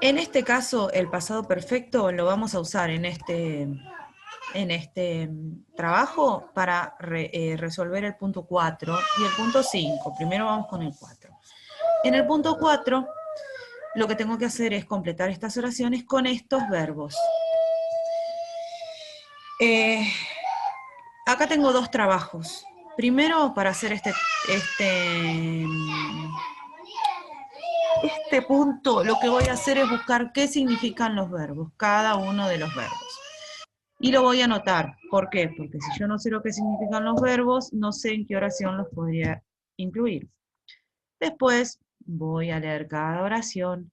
En este caso, el pasado perfecto lo vamos a usar en este trabajo para resolver el punto 4 y el punto 5. Primero vamos con el 4. En el punto 4, lo que tengo que hacer es completar estas oraciones con estos verbos. Acá tengo dos trabajos. Primero, para hacer este punto, lo que voy a hacer es buscar qué significan los verbos, cada uno de los verbos. Y lo voy a anotar. ¿Por qué? Porque si yo no sé lo que significan los verbos, no sé en qué oración los podría incluir. Después voy a leer cada oración,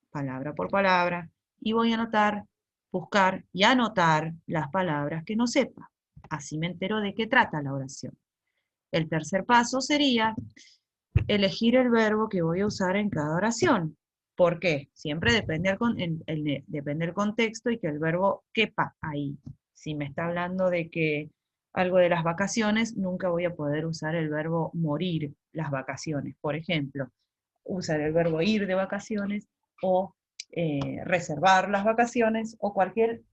palabra por palabra, y voy a anotar, buscar y anotar las palabras que no sepa. Así me entero de qué trata la oración. El tercer paso sería elegir el verbo que voy a usar en cada oración. ¿Por qué? Siempre depende del contexto y que el verbo quepa ahí. Si me está hablando de que algo de las vacaciones, nunca voy a poder usar el verbo morir las vacaciones. Por ejemplo, usar el verbo ir de vacaciones o reservar las vacaciones o cualquier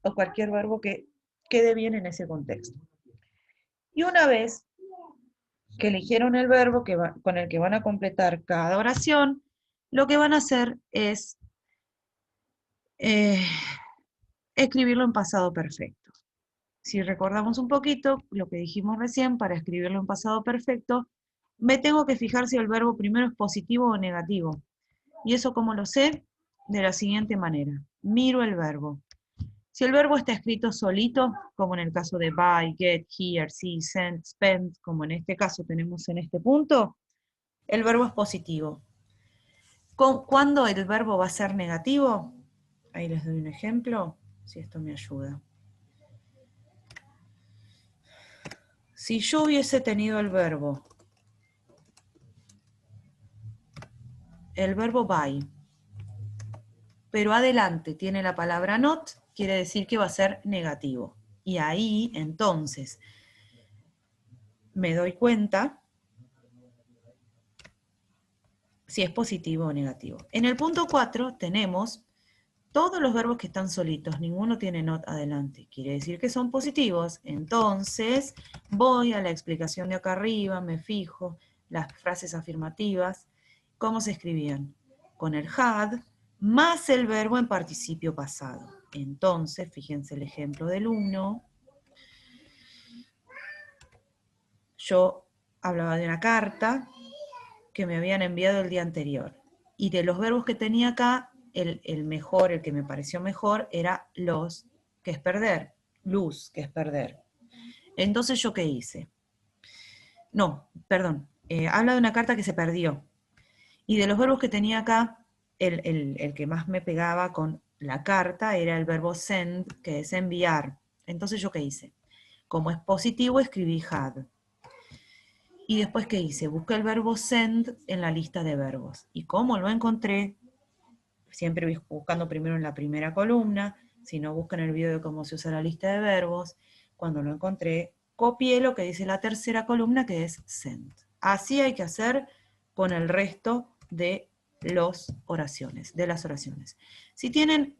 verbo que quede bien en ese contexto. Y una vez que eligieron el verbo con el que van a completar cada oración, lo que van a hacer es escribirlo en pasado perfecto. Si recordamos un poquito lo que dijimos recién, para escribirlo en pasado perfecto, me tengo que fijar si el verbo primero es positivo o negativo. ¿Y eso cómo lo sé? De la siguiente manera. Miro el verbo. Si el verbo está escrito solito, como en el caso de buy, get, hear, see, send, spend, como en este caso tenemos en este punto, el verbo es positivo. ¿Cuándo el verbo va a ser negativo? Ahí les doy un ejemplo, si esto me ayuda. Si yo hubiese tenido el verbo buy, pero adelante tiene la palabra not, quiere decir que va a ser negativo. Y ahí, entonces, me doy cuenta si es positivo o negativo. En el punto 4 tenemos todos los verbos que están solitos, ninguno tiene not adelante, quiere decir que son positivos. Entonces voy a la explicación de acá arriba, me fijo las frases afirmativas, cómo se escribían, con el had más el verbo en participio pasado. Entonces, fíjense el ejemplo del 1. Yo hablaba de una carta que me habían enviado el día anterior. Y de los verbos que tenía acá, el mejor, el que me pareció mejor, era los, que es perder, lose, que es perder. Entonces, ¿yo qué hice? No, perdón, habla de una carta que se perdió. Y de los verbos que tenía acá, el que más me pegaba con la carta era el verbo send, que es enviar. Entonces, ¿yo qué hice? Como es positivo, escribí had. Y después, ¿qué hice? Busqué el verbo send en la lista de verbos. Y como lo encontré, siempre buscando primero en la primera columna, si no buscan el video de cómo se usa la lista de verbos, cuando lo encontré, copié lo que dice la tercera columna, que es send. Así hay que hacer con el resto de las oraciones. Si tienen,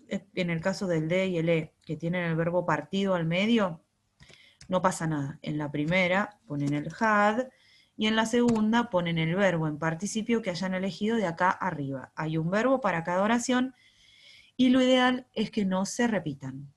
en el caso del D y el E, que tienen el verbo partido al medio, no pasa nada. En la primera ponen el had y en la segunda ponen el verbo en participio que hayan elegido de acá arriba. Hay un verbo para cada oración y lo ideal es que no se repitan.